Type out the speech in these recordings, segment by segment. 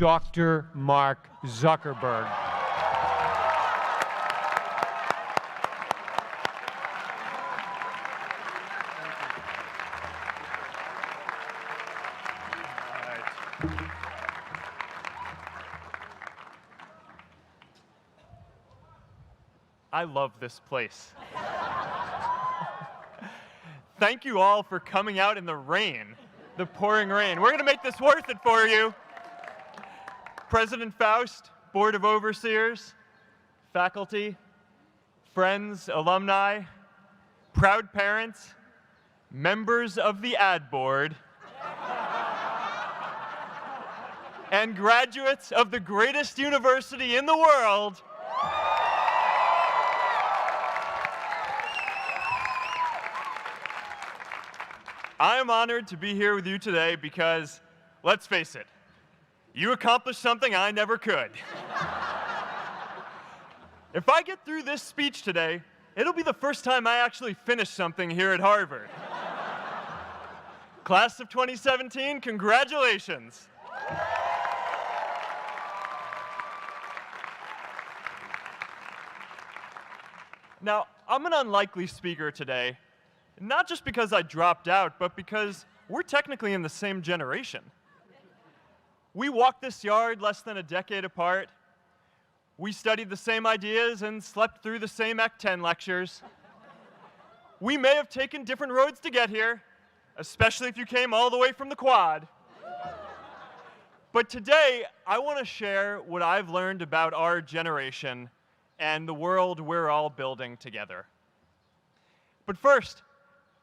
Dr. Mark Zuckerberg. I love this place. Thank you all for coming out in the rain, the pouring rain. We're going to make this worth it for you. President Faust, Board of Overseers, faculty, friends, alumni, proud parents, members of the ad board, and graduates of the greatest university in the world, I am honored to be here with you today because, let's face it, you accomplished something I never could. If I get through this speech today, it'll be the first time I actually finish something here at Harvard. Class of 2017, congratulations. Now, I'm an unlikely speaker today. Not just because I dropped out, but because we're technically in the same generation. We walked this yard less than a decade apart. We studied the same ideas and slept through the same Act 10 lectures. We may have taken different roads to get here, especially if you came all the way from the quad. But today, I want to share what I've learned about our generation and the world we're all building together. But first,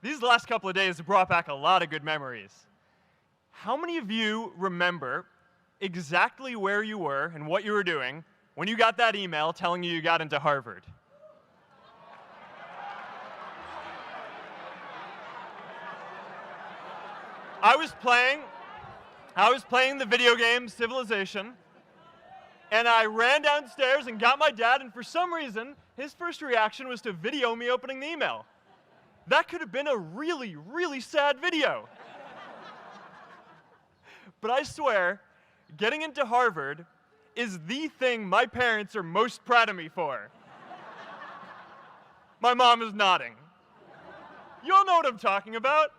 these last couple of days have brought back a lot of good memories. How many of you remember exactly where you were and what you were doing when you got that email telling you got into Harvard? I was playing the video game Civilization, and I ran downstairs and got my dad, and for some reason, his first reaction was to video me opening the email. That could have been a really, really sad video. But I swear, getting into Harvard is the thing my parents are most proud of me for. My mom is nodding. You all know what I'm talking about.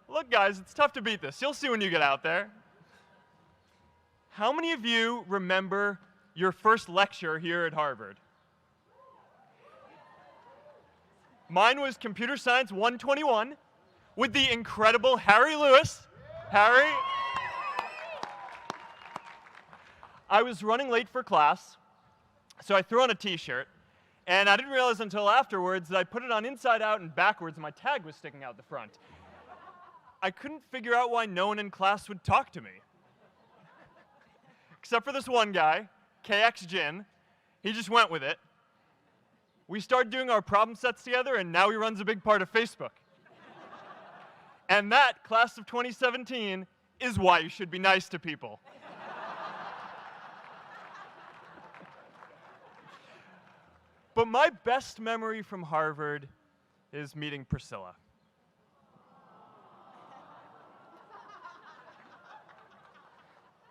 Look, guys, it's tough to beat this. You'll see when you get out there. How many of you remember your first lecture here at Harvard? Mine was Computer Science 121 with the incredible Harry Lewis. Harry. I was running late for class, so I threw on a t-shirt, and I didn't realize until afterwards that I put it on inside out and backwards, and my tag was sticking out the front. I couldn't figure out why no one in class would talk to me. Except for this one guy, KX Jin. He just went with it. We started doing our problem sets together, and now he runs a big part of Facebook. And that, class of 2017, is why you should be nice to people. But my best memory from Harvard is meeting Priscilla.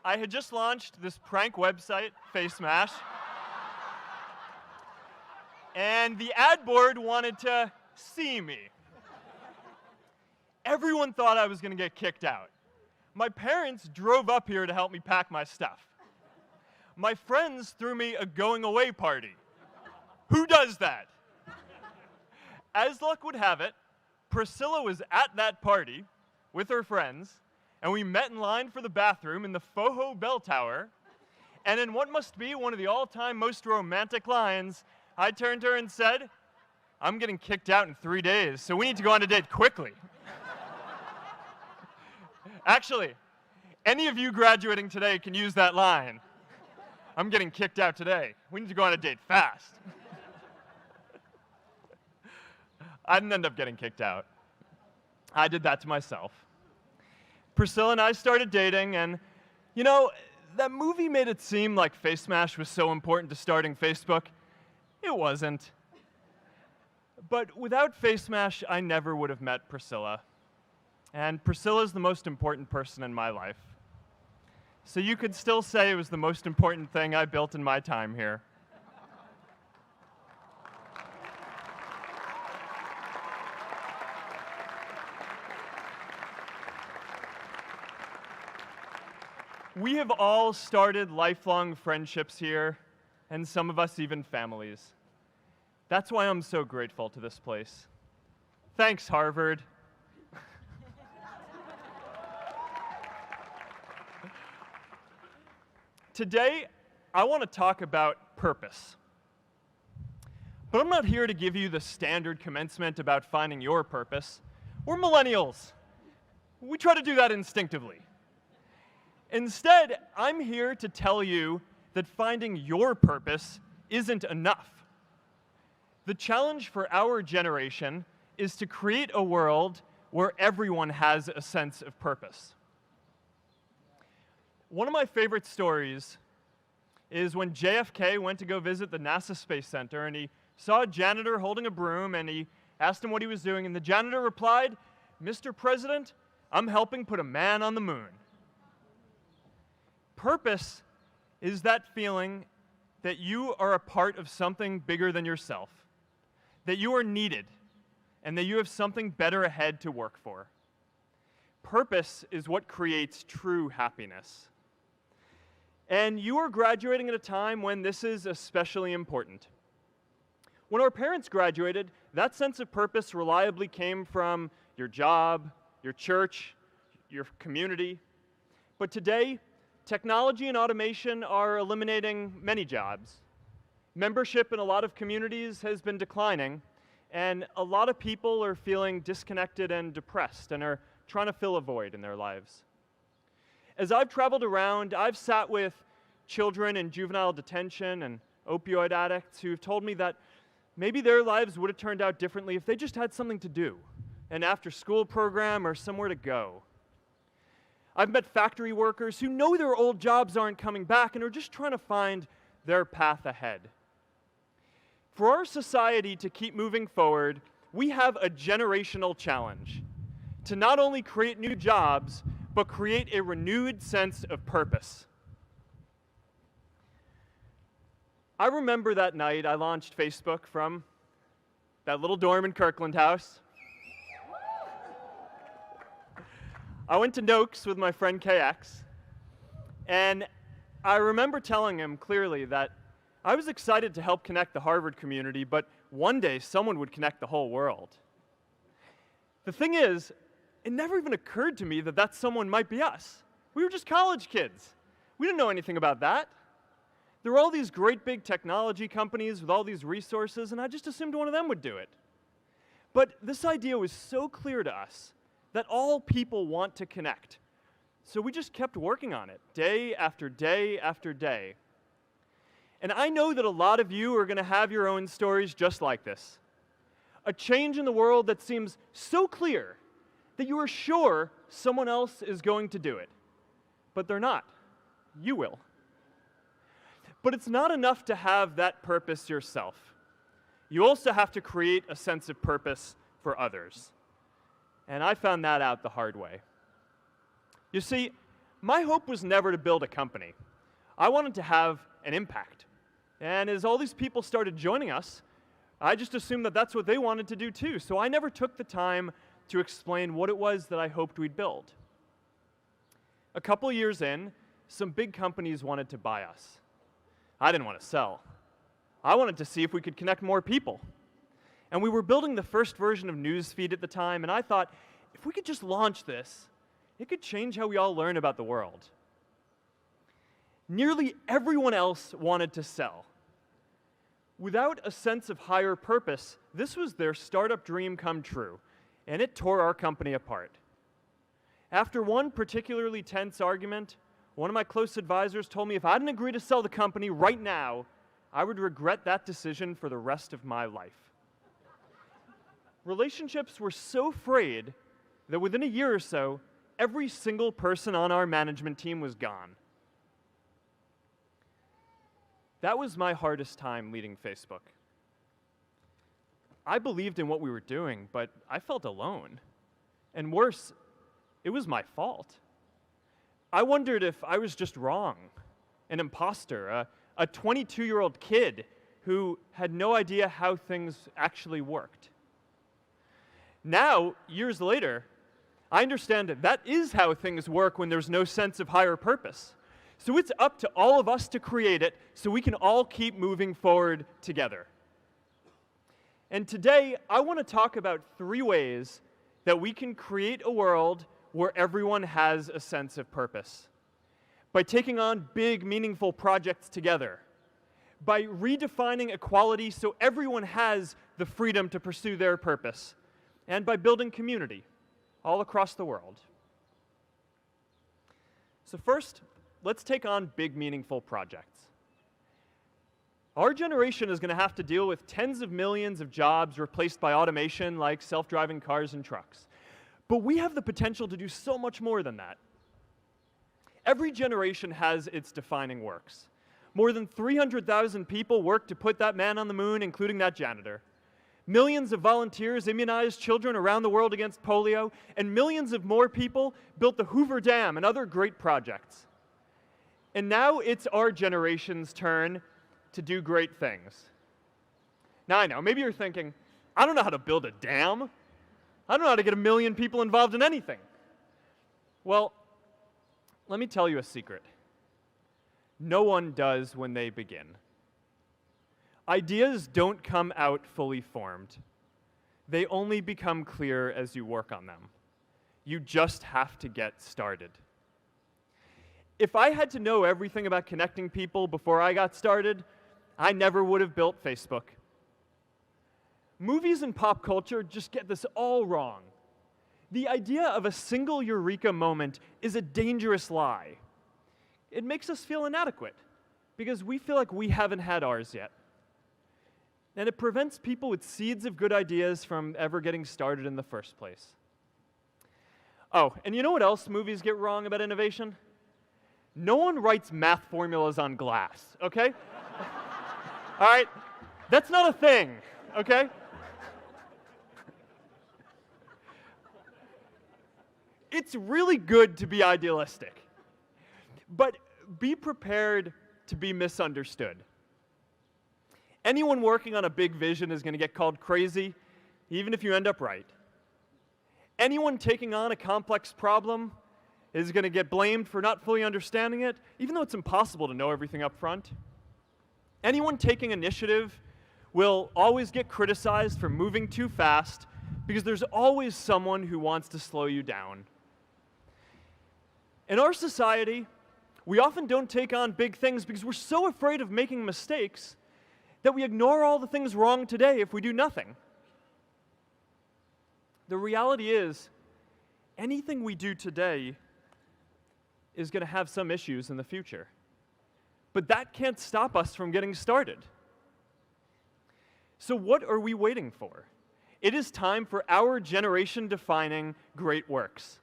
I had just launched this prank website, FaceMash. And the ad board wanted to see me. Everyone thought I was going to get kicked out. My parents drove up here to help me pack my stuff. My friends threw me a going-away party. Who does that? As luck would have it, Priscilla was at that party with her friends, and we met in line for the bathroom in the Foho Bell Tower, and in what must be one of the all-time most romantic lines, I turned to her and said, "I'm getting kicked out in 3 days, so we need to go on a date quickly." Actually, any of you graduating today can use that line. I'm getting kicked out today. We need to go on a date fast. I didn't end up getting kicked out. I did that to myself. Priscilla and I started dating, and, you know, that movie made it seem like FaceMash was so important to starting Facebook. It wasn't. But without FaceMash, I never would have met Priscilla. And Priscilla's the most important person in my life. So you could still say it was the most important thing I built in my time here. We have all started lifelong friendships here, and some of us even families. That's why I'm so grateful to this place. Thanks, Harvard. Today, I want to talk about purpose. But I'm not here to give you the standard commencement about finding your purpose. We're millennials. We try to do that instinctively. Instead, I'm here to tell you that finding your purpose isn't enough. The challenge for our generation is to create a world where everyone has a sense of purpose. One of my favorite stories is when JFK went to go visit the NASA Space Center, and he saw a janitor holding a broom, and he asked him what he was doing, and the janitor replied, "Mr. President, I'm helping put a man on the moon." Purpose is that feeling that you are a part of something bigger than yourself, that you are needed, and that you have something better ahead to work for. Purpose is what creates true happiness. And you are graduating at a time when this is especially important. When our parents graduated, that sense of purpose reliably came from your job, your church, your community. But today, technology and automation are eliminating many jobs. Membership in a lot of communities has been declining, and a lot of people are feeling disconnected and depressed and are trying to fill a void in their lives. As I've traveled around, I've sat with children in juvenile detention and opioid addicts who've told me that maybe their lives would have turned out differently if they just had something to do, an after-school program or somewhere to go. I've met factory workers who know their old jobs aren't coming back and are just trying to find their path ahead. For our society to keep moving forward, we have a generational challenge to not only create new jobs, but create a renewed sense of purpose. I remember that night I launched Facebook from that little dorm in Kirkland House. I went to Noakes with my friend KX, and I remember telling him clearly that I was excited to help connect the Harvard community, but one day someone would connect the whole world. The thing is, it never even occurred to me that that someone might be us. We were just college kids. We didn't know anything about that. There were all these great big technology companies with all these resources, and I just assumed one of them would do it. But this idea was so clear to us that all people want to connect. So we just kept working on it, day after day after day. And I know that a lot of you are going to have your own stories just like this. A change in the world that seems so clear that you are sure someone else is going to do it. But they're not. You will. But it's not enough to have that purpose yourself. You also have to create a sense of purpose for others. And I found that out the hard way. You see, my hope was never to build a company. I wanted to have an impact. And as all these people started joining us, I just assumed that that's what they wanted to do too. So I never took the time to explain what it was that I hoped we'd build. A couple years in, some big companies wanted to buy us. I didn't want to sell. I wanted to see if we could connect more people. And we were building the first version of Newsfeed at the time, and I thought, if we could just launch this, it could change how we all learn about the world. Nearly everyone else wanted to sell. Without a sense of higher purpose, this was their startup dream come true, and it tore our company apart. After one particularly tense argument, one of my close advisors told me if I didn't agree to sell the company right now, I would regret that decision for the rest of my life. Relationships were so frayed that within a year or so, every single person on our management team was gone. That was my hardest time leading Facebook. I believed in what we were doing, but I felt alone. And worse, it was my fault. I wondered if I was just wrong, an imposter, a 22-year-old kid who had no idea how things actually worked. Now, years later, I understand that is how things work when there's no sense of higher purpose. So it's up to all of us to create it so we can all keep moving forward together. And today, I want to talk about 3 ways that we can create a world where everyone has a sense of purpose. By taking on big, meaningful projects together. By redefining equality so everyone has the freedom to pursue their purpose. And by building community all across the world. So first, let's take on big, meaningful projects. Our generation is going to have to deal with tens of millions of jobs replaced by automation like self-driving cars and trucks. But we have the potential to do so much more than that. Every generation has its defining works. More than 300,000 people worked to put that man on the moon, including that janitor. Millions of volunteers immunized children around the world against polio, and millions of more people built the Hoover Dam and other great projects. And now it's our generation's turn to do great things. Now I know, maybe you're thinking, I don't know how to build a dam. I don't know how to get 1 million people involved in anything. Well, let me tell you a secret. No one does when they begin. Ideas don't come out fully formed. They only become clear as you work on them. You just have to get started. If I had to know everything about connecting people before I got started, I never would have built Facebook. Movies and pop culture just get this all wrong. The idea of a single eureka moment is a dangerous lie. It makes us feel inadequate because we feel like we haven't had ours yet. And it prevents people with seeds of good ideas from ever getting started in the first place. Oh, and you know what else movies get wrong about innovation? No one writes math formulas on glass, okay? All right? That's not a thing, okay? It's really good to be idealistic, but be prepared to be misunderstood. Anyone working on a big vision is going to get called crazy, even if you end up right. Anyone taking on a complex problem is going to get blamed for not fully understanding it, even though it's impossible to know everything up front. Anyone taking initiative will always get criticized for moving too fast because there's always someone who wants to slow you down. In our society, we often don't take on big things because we're so afraid of making mistakes that we ignore all the things wrong today if we do nothing. The reality is, anything we do today is going to have some issues in the future. But that can't stop us from getting started. So what are we waiting for? It is time for our generation-defining great works.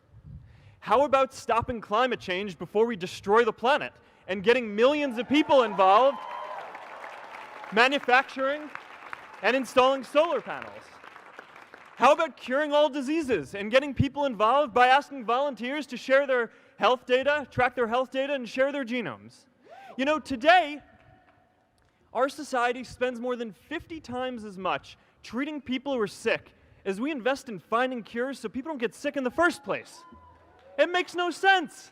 How about stopping climate change before we destroy the planet and getting millions of people involved, manufacturing and installing solar panels? How about curing all diseases and getting people involved by asking volunteers to share their health data, track their health data, and share their genomes? You know, today, our society spends more than 50 times as much treating people who are sick as we invest in finding cures so people don't get sick in the first place. It makes no sense.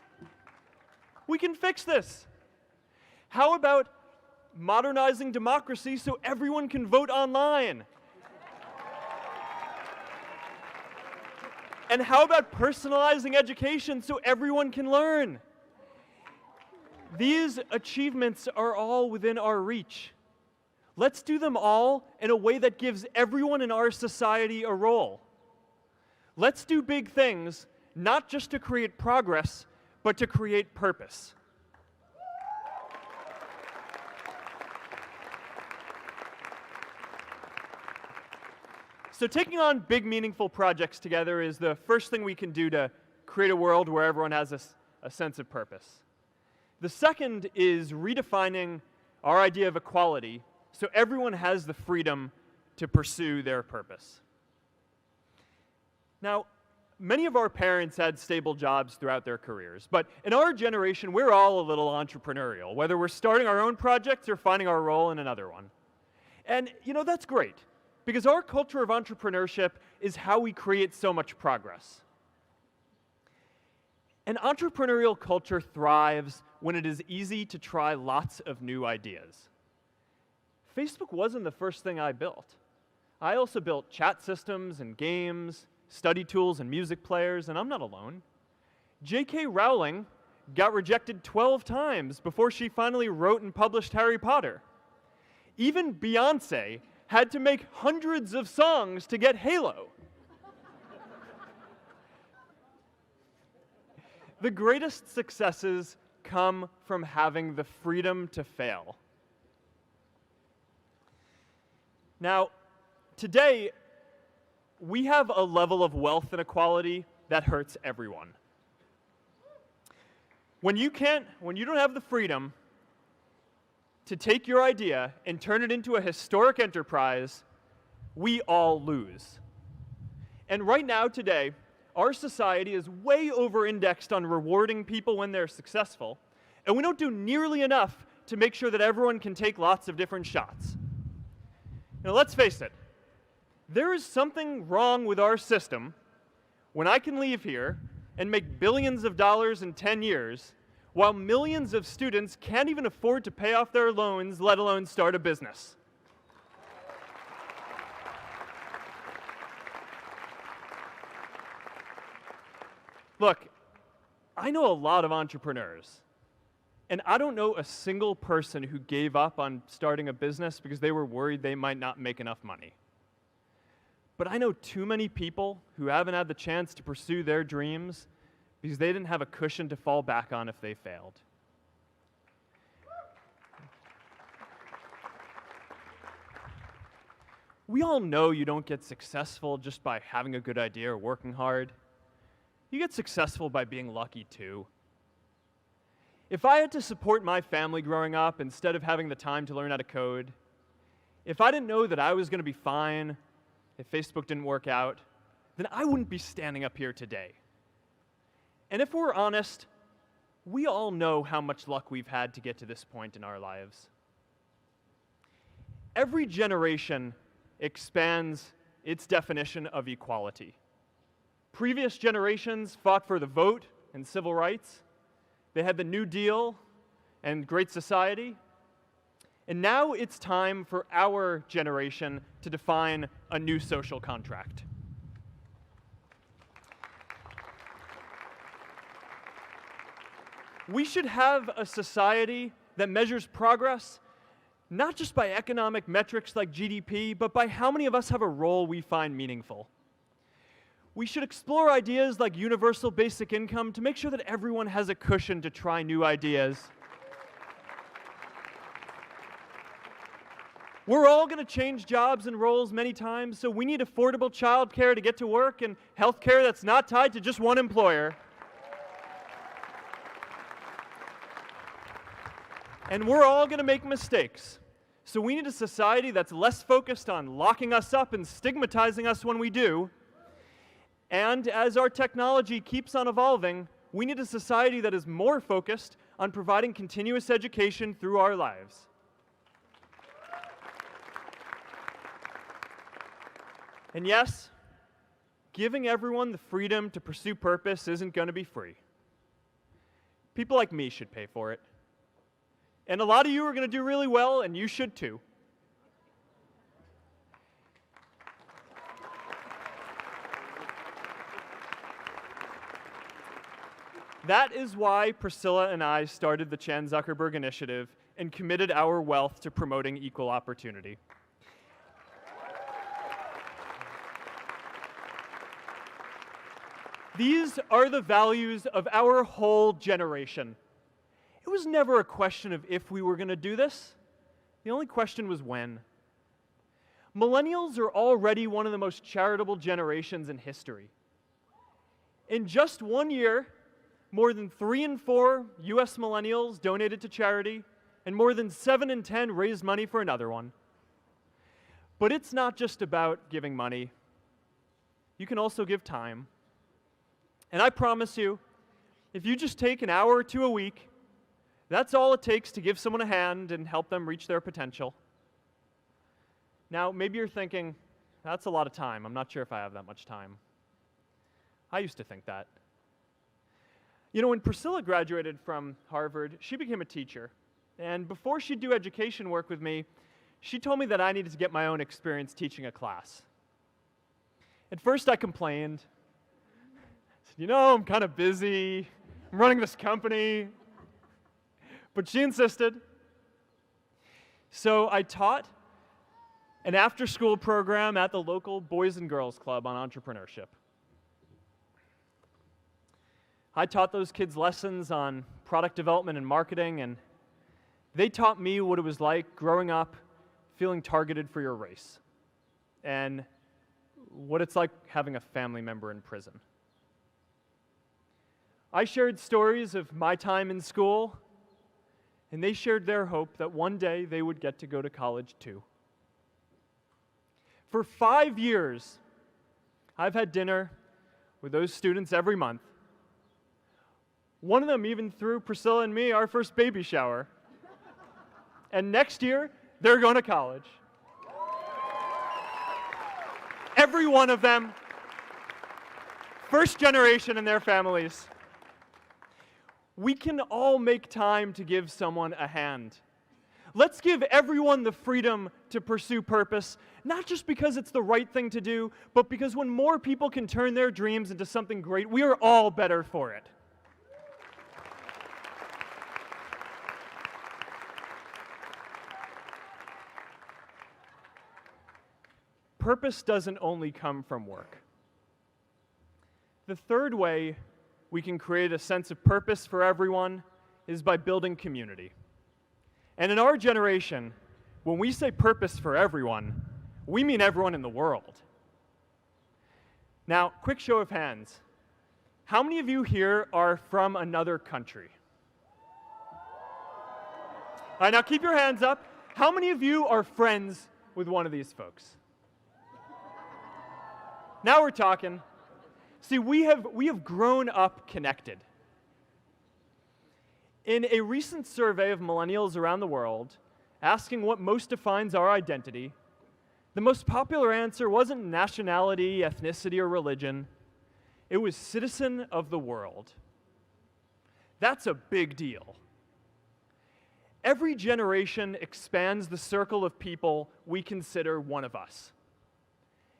We can fix this. How about modernizing democracy so everyone can vote online? And how about personalizing education so everyone can learn? These achievements are all within our reach. Let's do them all in a way that gives everyone in our society a role. Let's do big things, not just to create progress, but to create purpose. So taking on big, meaningful projects together is the first thing we can do to create a world where everyone has a sense of purpose. The second is redefining our idea of equality so everyone has the freedom to pursue their purpose. Now, many of our parents had stable jobs throughout their careers, but in our generation, we're all a little entrepreneurial, whether we're starting our own projects or finding our role in another one. And, that's great, because our culture of entrepreneurship is how we create so much progress. An entrepreneurial culture thrives when it is easy to try lots of new ideas. Facebook wasn't the first thing I built. I also built chat systems and games, study tools and music players, and I'm not alone. J.K. Rowling got rejected 12 times before she finally wrote and published Harry Potter. Even Beyoncé had to make hundreds of songs to get Halo. The greatest successes come from having the freedom to fail. Now, today, we have a level of wealth inequality that hurts everyone. When you don't have the freedom to take your idea and turn it into a historic enterprise, we all lose. And right now, today, our society is way over-indexed on rewarding people when they're successful, and we don't do nearly enough to make sure that everyone can take lots of different shots. Now, let's face it. There is something wrong with our system when I can leave here and make billions of dollars in 10 years, while millions of students can't even afford to pay off their loans, let alone start a business. Look, I know a lot of entrepreneurs, and I don't know a single person who gave up on starting a business because they were worried they might not make enough money. But I know too many people who haven't had the chance to pursue their dreams because they didn't have a cushion to fall back on if they failed. We all know you don't get successful just by having a good idea or working hard. You get successful by being lucky too. If I had to support my family growing up instead of having the time to learn how to code, if I didn't know that I was going to be fine if Facebook didn't work out, then I wouldn't be standing up here today. And if we're honest, we all know how much luck we've had to get to this point in our lives. Every generation expands its definition of equality. Previous generations fought for the vote and civil rights. They had the New Deal and Great Society. And now it's time for our generation to define a new social contract. We should have a society that measures progress not just by economic metrics like GDP, but by how many of us have a role we find meaningful. We should explore ideas like universal basic income to make sure that everyone has a cushion to try new ideas. We're all going to change jobs and roles many times, so we need affordable childcare to get to work and healthcare that's not tied to just one employer. And we're all going to make mistakes. So we need a society that's less focused on locking us up and stigmatizing us when we do. And as our technology keeps on evolving, we need a society that is more focused on providing continuous education through our lives. And yes, giving everyone the freedom to pursue purpose isn't going to be free. People like me should pay for it. And a lot of you are going to do really well, and you should too. That is why Priscilla and I started the Chan Zuckerberg Initiative and committed our wealth to promoting equal opportunity. These are the values of our whole generation. It was never a question of if we were going to do this. The only question was when. Millennials are already one of the most charitable generations in history. In just 1 year, more than 3 in 4 US millennials donated to charity, and more than 7 in 10 raised money for another one. But it's not just about giving money. You can also give time. And I promise you, if you just take an hour or two a week, that's all it takes to give someone a hand and help them reach their potential. Now, maybe you're thinking, that's a lot of time. I'm not sure if I have that much time. I used to think that. You know, when Priscilla graduated from Harvard, she became a teacher. And before she'd do education work with me, she told me that I needed to get my own experience teaching a class. At first, I complained. I said, you know, I'm kind of busy. I'm running this company. But she insisted. So I taught an after-school program at the local Boys and Girls Club on entrepreneurship. I taught those kids lessons on product development and marketing, and they taught me what it was like growing up feeling targeted for your race, and what it's like having a family member in prison. I shared stories of my time in school, and they shared their hope that one day they would get to go to college too. For 5 years, I've had dinner with those students every month. One of them even threw Priscilla and me our first baby shower. And next year, they're going to college. Every one of them, first generation in their families. We can all make time to give someone a hand. Let's give everyone the freedom to pursue purpose, not just because it's the right thing to do, but because when more people can turn their dreams into something great, we are all better for it. Purpose doesn't only come from work. The third way we can create a sense of purpose for everyone is by building community. And in our generation, when we say purpose for everyone, we mean everyone in the world. Now, quick show of hands. How many of you here are from another country? All right, now keep your hands up. How many of you are friends with one of these folks? Now we're talking. See, we have grown up connected. In a recent survey of millennials around the world, asking what most defines our identity, the most popular answer wasn't nationality, ethnicity, or religion. It was citizen of the world. That's a big deal. Every generation expands the circle of people we consider one of us.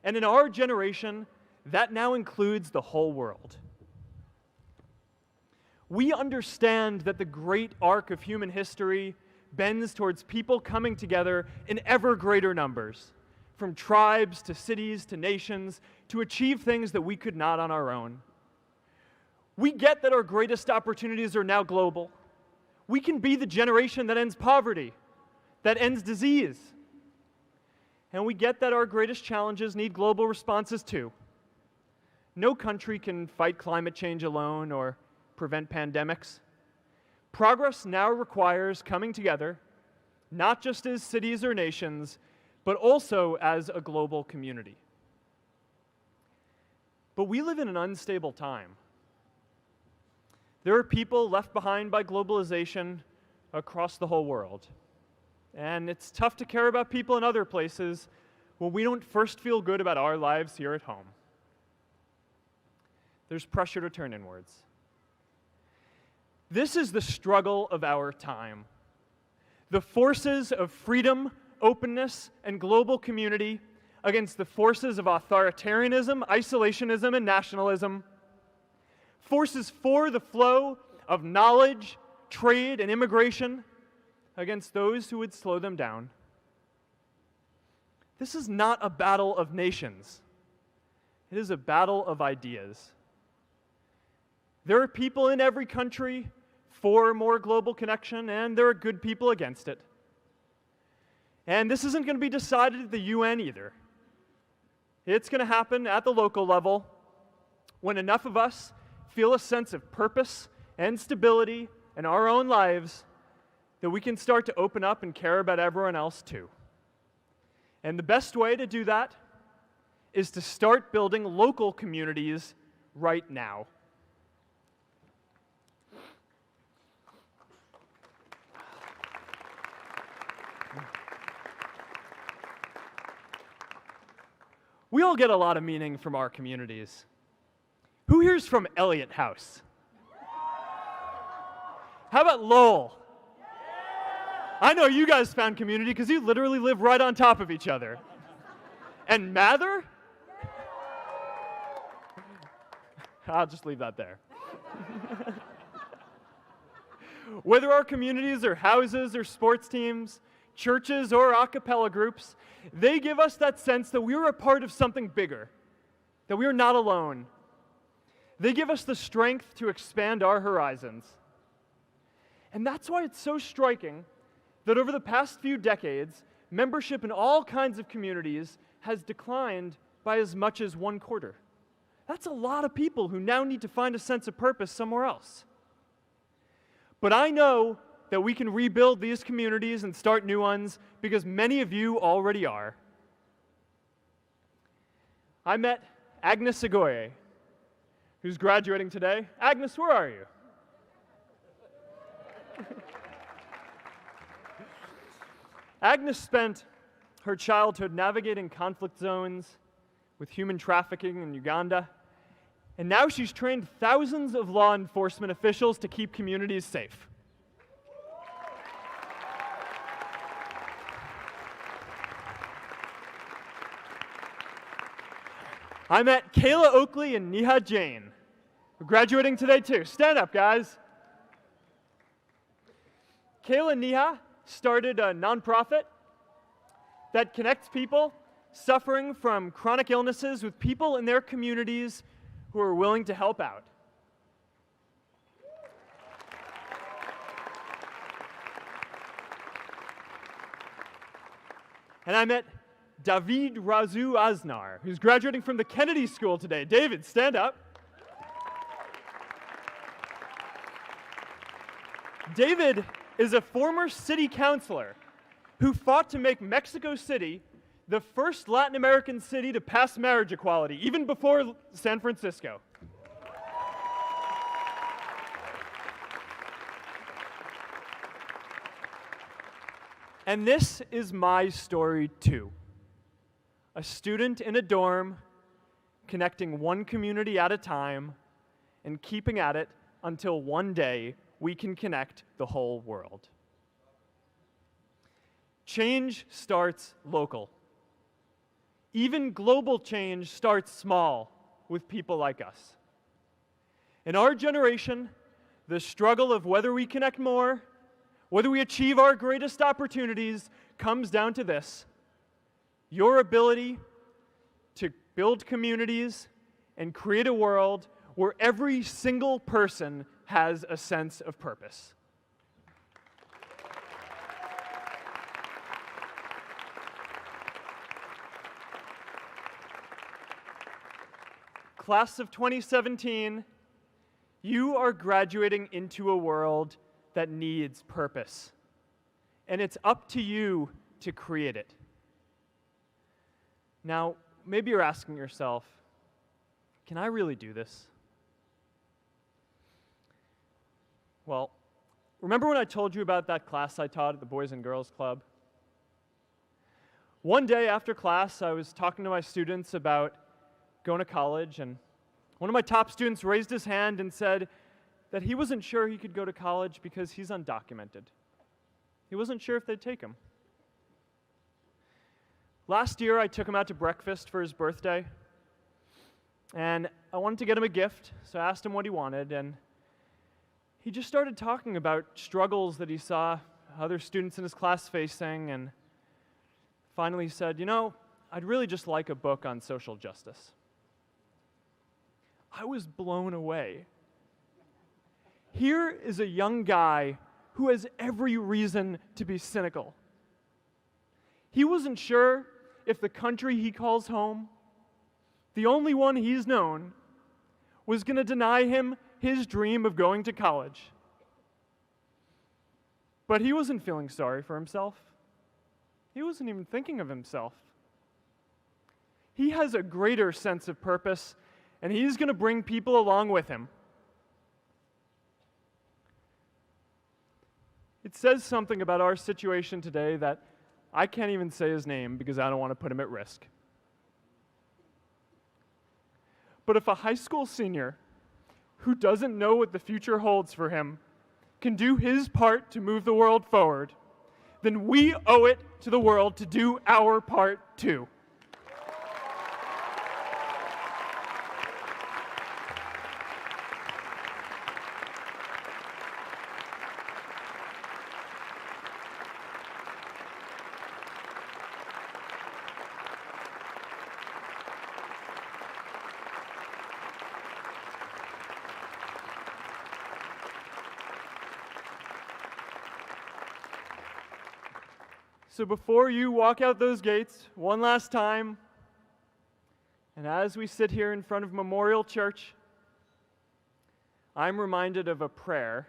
And in our generation, that now includes the whole world. We understand that the great arc of human history bends towards people coming together in ever greater numbers, from tribes to cities to nations, to achieve things that we could not on our own. We get that our greatest opportunities are now global. We can be the generation that ends poverty, that ends disease. And we get that our greatest challenges need global responses too. No country can fight climate change alone or prevent pandemics. Progress now requires coming together, not just as cities or nations, but also as a global community. But we live in an unstable time. There are people left behind by globalization across the whole world. And it's tough to care about people in other places when we don't first feel good about our lives here at home. There's pressure to turn inwards. This is the struggle of our time. The forces of freedom, openness, and global community against the forces of authoritarianism, isolationism, and nationalism. Forces for the flow of knowledge, trade, and immigration against those who would slow them down. This is not a battle of nations. It is a battle of ideas. There are people in every country for more global connection, and there are good people against it. And this isn't going to be decided at the UN either. It's going to happen at the local level when enough of us feel a sense of purpose and stability in our own lives that we can start to open up and care about everyone else too. And the best way to do that is to start building local communities right now. We all get a lot of meaning from our communities. Who here's from Elliott House? How about Lowell? I know you guys found community because you literally live right on top of each other. And Mather? I'll just leave that there. Whether our communities are houses or sports teams, churches or a cappella groups, they give us that sense that we are a part of something bigger, that we are not alone. They give us the strength to expand our horizons. And that's why it's so striking that over the past few decades, membership in all kinds of communities has declined by as much as 1/4. That's a lot of people who now need to find a sense of purpose somewhere else. But I know that we can rebuild these communities and start new ones because many of you already are. I met Agnes Agoye, who's graduating today. Agnes, where are you? Agnes spent her childhood navigating conflict zones with human trafficking in Uganda, and now she's trained thousands of law enforcement officials to keep communities safe. I met Kayla Oakley and Neha Jain, who are graduating today too. Stand up, guys. Kayla and Neha started a nonprofit that connects people suffering from chronic illnesses with people in their communities who are willing to help out. And I met David Razu Aznar, who's graduating from the Kennedy School today. David, stand up. David is a former city councilor who fought to make Mexico City the first Latin American city to pass marriage equality, even before San Francisco. And this is my story too. A student in a dorm, connecting one community at a time and keeping at it until one day we can connect the whole world. Change starts local. Even global change starts small with people like us. In our generation, the struggle of whether we connect more, whether we achieve our greatest opportunities, comes down to this: your ability to build communities and create a world where every single person has a sense of purpose. Class of 2017, you are graduating into a world that needs purpose, and it's up to you to create it. Now, maybe you're asking yourself, can I really do this? Well, remember when I told you about that class I taught at the Boys and Girls Club? One day after class, I was talking to my students about going to college, and one of my top students raised his hand and said that he wasn't sure he could go to college because he's undocumented. He wasn't sure if they'd take him. Last year, I took him out to breakfast for his birthday, and I wanted to get him a gift, so I asked him what he wanted, and he just started talking about struggles that he saw other students in his class facing, and finally said, "You know, I'd really just like a book on social justice." I was blown away. Here is a young guy who has every reason to be cynical. He wasn't sure if the country he calls home, the only one he's known, was going to deny him his dream of going to college. But he wasn't feeling sorry for himself. He wasn't even thinking of himself. He has a greater sense of purpose, and he's going to bring people along with him. It says something about our situation today that I can't even say his name because I don't want to put him at risk. But if a high school senior who doesn't know what the future holds for him can do his part to move the world forward, then we owe it to the world to do our part too. So before you walk out those gates one last time, and as we sit here in front of Memorial Church, I'm reminded of a prayer,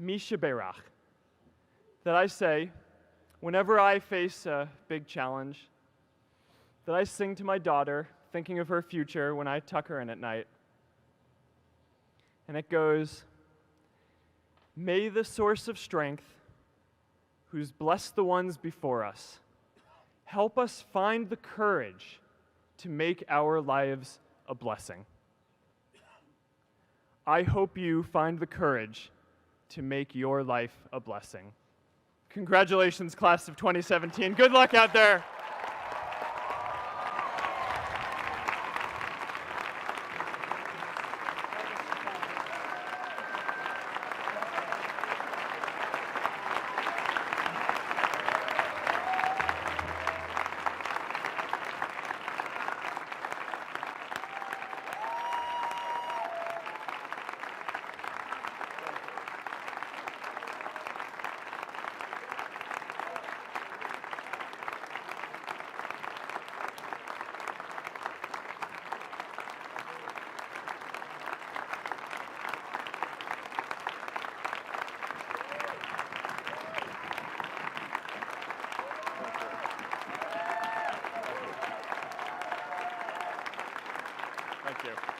menyerah, that I say whenever I face a big challenge, that I sing to my daughter, thinking of her future when I tuck her in at night. And it goes, "May the source of strength, who's blessed the ones before us, help us find the courage to make our lives a blessing." I hope you find the courage to make your life a blessing. Congratulations, class of 2017. Good luck out there. Thank you.